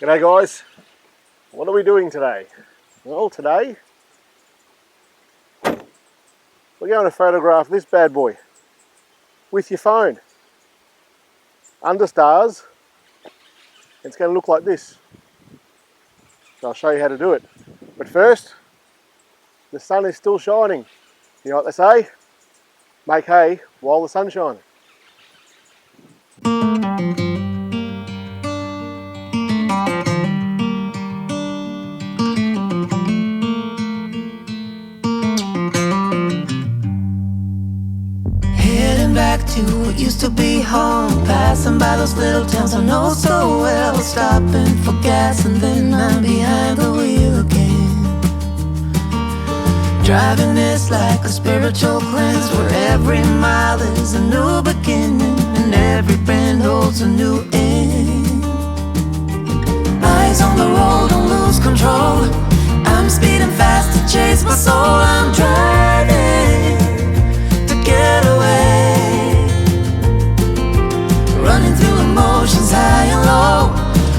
G'day guys, what are we doing today? Well, today we're going to photograph this bad boy with your phone under stars. It's going to look like this. I'll show you how to do it. But first, the sun is still shining. You know what they say? Make hay while the sun's shining. Back to what used to be home, passing by those little towns I know so well, stopping for gas and then I'm behind the wheel again. Driving this like a spiritual cleanse, where every mile is a new beginning and every bend holds a new end. Eyes on the road, don't lose control. I'm speeding fast to chase my soul. I'm driving to get away, running through emotions high and low,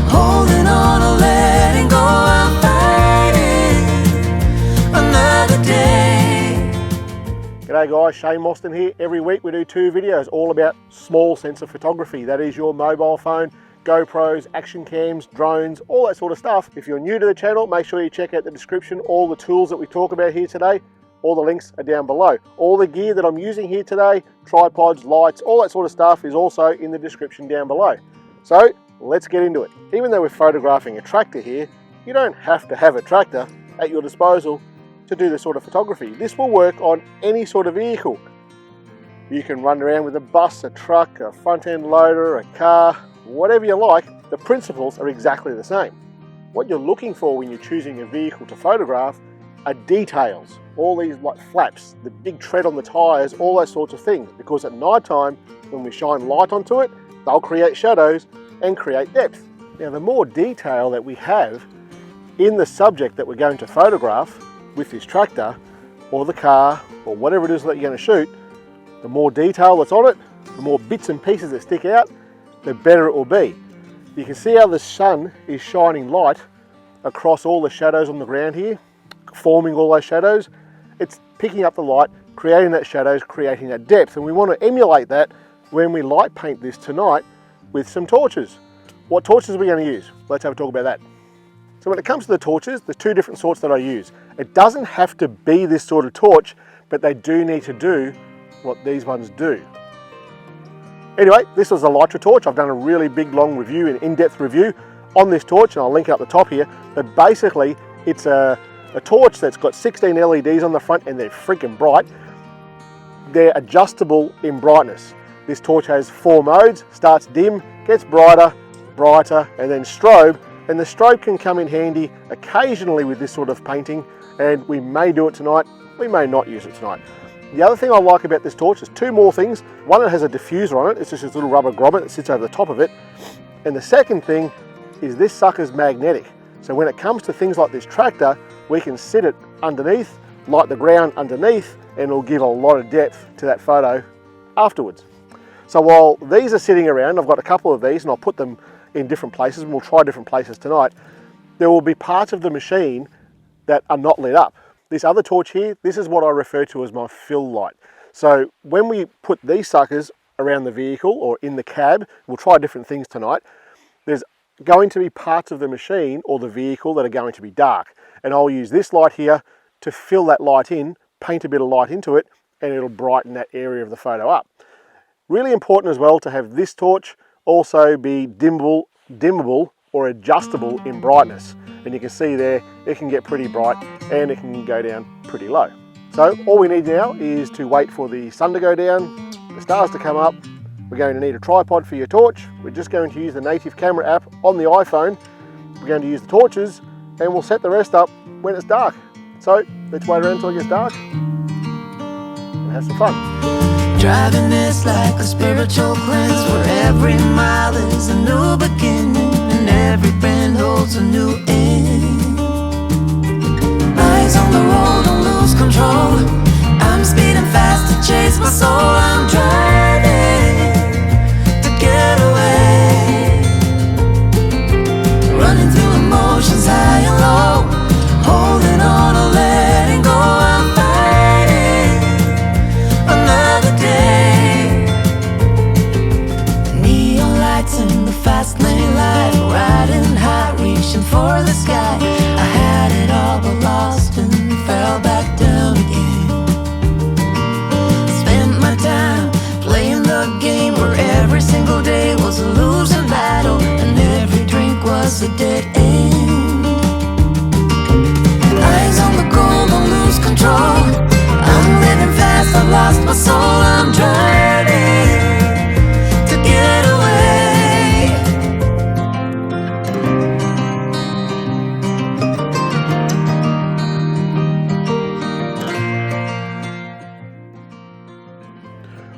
holding on or letting go. I'm fighting another day. G'day guys, Shane Mostyn here. Every week we do 2 videos all about small sensor photography. That is your mobile phone, GoPros, action cams, drones, all that sort of stuff. If you're new to the channel, make sure you check out the description. All the tools that we talk about here today, all the links are down below. All the gear that I'm using here today, tripods, lights, all that sort of stuff is also in the description down below. So let's get into it. Even though we're photographing a tractor here, you don't have to have a tractor at your disposal to do this sort of photography. This will work on any sort of vehicle. You can run around with a bus, a truck, a front end loader, a car, whatever you like. The principles are exactly the same. What you're looking for when you're choosing a vehicle to photograph are details. All these like flaps, the big tread on the tyres, all those sorts of things, because at night time when we shine light onto it, they'll create shadows and create depth. Now the more detail that we have in the subject that we're going to photograph with this tractor or the car or whatever it is that you're going to shoot, the more detail that's on it, the more bits and pieces that stick out, the better it will be. You can see how the sun is shining light across all the shadows on the ground here, forming all those shadows. It's picking up the light, creating that shadows, creating that depth, and we want to emulate that when we light paint this tonight with some torches. What torches are we going to use? Let's have a talk about that. So when it comes to the torches, there's 2 different sorts that I use. It doesn't have to be this sort of torch, but they do need to do what these ones do. Anyway, this was a Elytra Torch. I've done a really big long review, an in-depth review on this torch, and I'll link it up the top here. But basically it's a torch that's got 16 LEDs on the front, and they're freaking bright. They're adjustable in brightness. This torch has 4 modes, starts dim, gets brighter, brighter, and then strobe. And the strobe can come in handy occasionally with this sort of painting, and we may do it tonight, we may not use it tonight. The other thing I like about this torch is 2 more things. One, it has a diffuser on it. It's just this little rubber grommet that sits over the top of it. And the second thing is this sucker's magnetic. So when it comes to things like this tractor, we can sit it underneath, light the ground underneath, and it'll give a lot of depth to that photo afterwards. So while these are sitting around, I've got a couple of these and I'll put them in different places, and we'll try different places tonight. There will be parts of the machine that are not lit up. This other torch here, this is what I refer to as my fill light. So when we put these suckers around the vehicle or in the cab, we'll try different things tonight, there's going to be parts of the machine or the vehicle that are going to be dark. And I'll use this light here to fill that light in, paint a bit of light into it, and it'll brighten that area of the photo up. Really important as well to have this torch also be dimmable or adjustable in brightness. And you can see there, it can get pretty bright and it can go down pretty low. So all we need now is to wait for the sun to go down, the stars to come up. We're going to need a tripod for your torch. We're just going to use the native camera app on the iPhone. We're going to use the torches, and we'll set the rest up when it's dark. So let's wait around until it gets dark and have some fun. Driving this like a spiritual cleanse, where every mile is a new beginning and every bend holds a new end. Eyes on the road, don't lose control. I'm speeding fast to chase my soul. I'm driving to get away, running through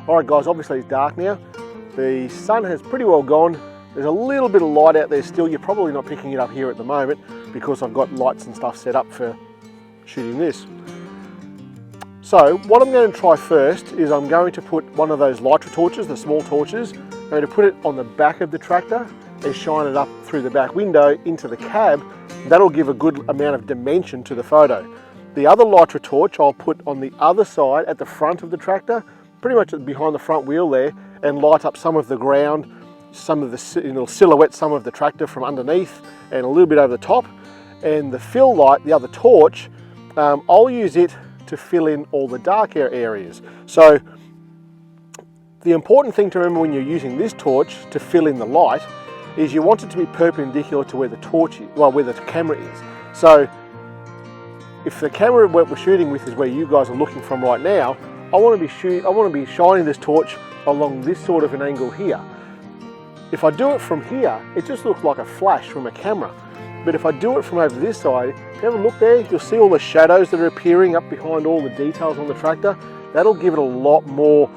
Alright guys, obviously it's dark now. The sun has pretty well gone. There's a little bit of light out there still. You're probably not picking it up here at the moment because I've got lights and stuff set up for shooting this. So what I'm going to try first is I'm going to put one of those Elytra torches, the small torches. I'm going to put it on the back of the tractor and shine it up through the back window into the cab. That'll give a good amount of dimension to the photo. The other Elytra torch I'll put on the other side at the front of the tractor, pretty much behind the front wheel there, and light up some of the ground, some of the, it'll silhouette some of the tractor from underneath and a little bit over the top. And the fill light, the other torch, I'll use it to fill in all the dark areas. So the important thing to remember when you're using this torch to fill in the light is you want it to be perpendicular to where the torch is, well, where the camera is. So if the camera we're shooting with is where you guys are looking from right now, I want to be shining this torch along this sort of an angle here. If I do it from here, it just looks like a flash from a camera. But if I do it from over this side, if you have a look there, you'll see all the shadows that are appearing up behind all the details on the tractor. That'll give it a lot more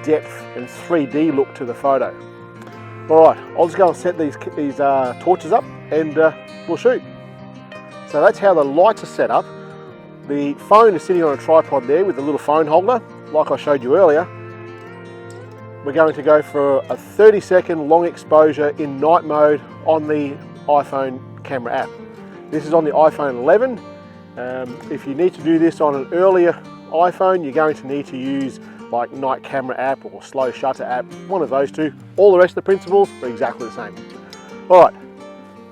depth and 3D look to the photo. All right, I'll just go and set these torches up and we'll shoot. So that's how the lights are set up. The phone is sitting on a tripod there with a little phone holder, like I showed you earlier. We're going to go for a 30-second long exposure in night mode on the iPhone camera app. This is on the iPhone 11. If you need to do this on an earlier iPhone, you're going to need to use like night camera app or slow shutter app, one of those two. All the rest of the principles are exactly the same. All right,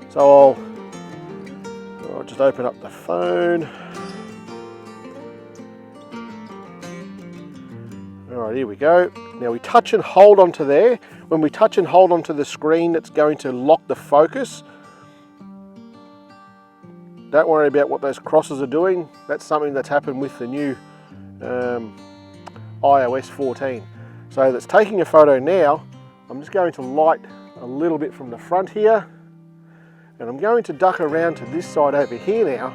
so I'll just open up the phone. All right, here we go. Now we touch and hold onto there. When we touch and hold onto the screen, it's going to lock the focus. Don't worry about what those crosses are doing. That's something that's happened with the new iOS 14. So that's taking a photo now. I'm just going to light a little bit from the front here, and I'm going to duck around to this side over here now,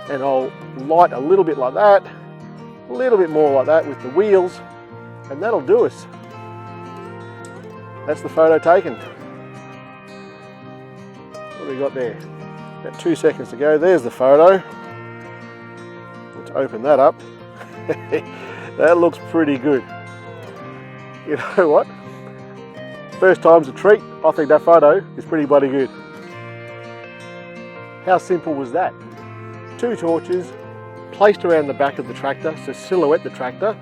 and I'll light a little bit like that, a little bit more like that with the wheels, and that'll do us. That's the photo taken. What have we got there? About 2 seconds to go. There's the photo. Let's open that up. That looks pretty good. You know what? First time's a treat. I think that photo is pretty bloody good. How simple was that? 2 torches placed around the back of the tractor to silhouette the tractor.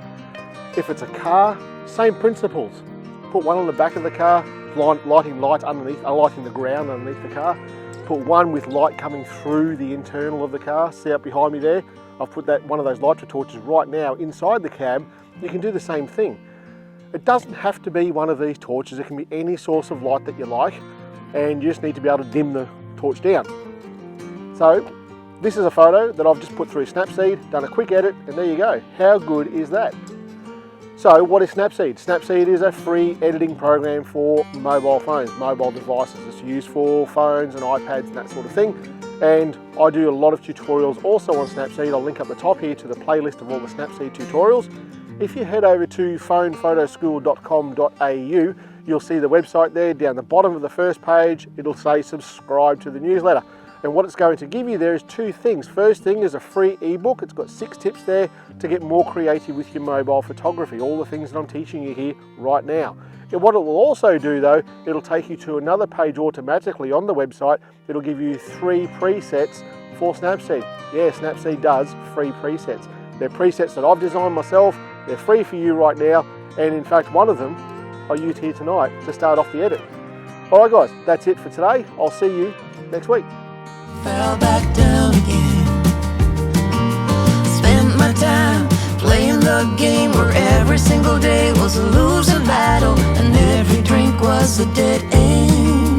If it's a car, same principles. Put one on the back of the car, lighting lights underneath, lighting the ground underneath the car. Put one with light coming through the internal of the car. See up behind me there? I've put one of those Elytra torches right now inside the cab. You can do the same thing. It doesn't have to be one of these torches. It can be any source of light that you like, and you just need to be able to dim the torch down. So this is a photo that I've just put through Snapseed, done a quick edit, and there you go. How good is that? So what is Snapseed? Snapseed is a free editing program for mobile phones, mobile devices. It's used for phones and iPads and that sort of thing. And I do a lot of tutorials also on Snapseed. I'll link up the top here to the playlist of all the Snapseed tutorials. If you head over to phonephotoschool.com.au, you'll see the website there. Down the bottom of the first page, it'll say subscribe to the newsletter. And what it's going to give you there is 2 things. First thing is a free ebook. It's got 6 tips there to get more creative with your mobile photography, all the things that I'm teaching you here right now. And what it will also do though, it'll take you to another page automatically on the website. It'll give you 3 presets for Snapseed. Yeah, Snapseed does free presets. They're presets that I've designed myself. They're free for you right now. And in fact, one of them I use here tonight to start off the edit. All right guys, that's it for today. I'll see you next week. Fell back down again. Spent my time playing the game where every single day was a losing battle and every drink was a dead end.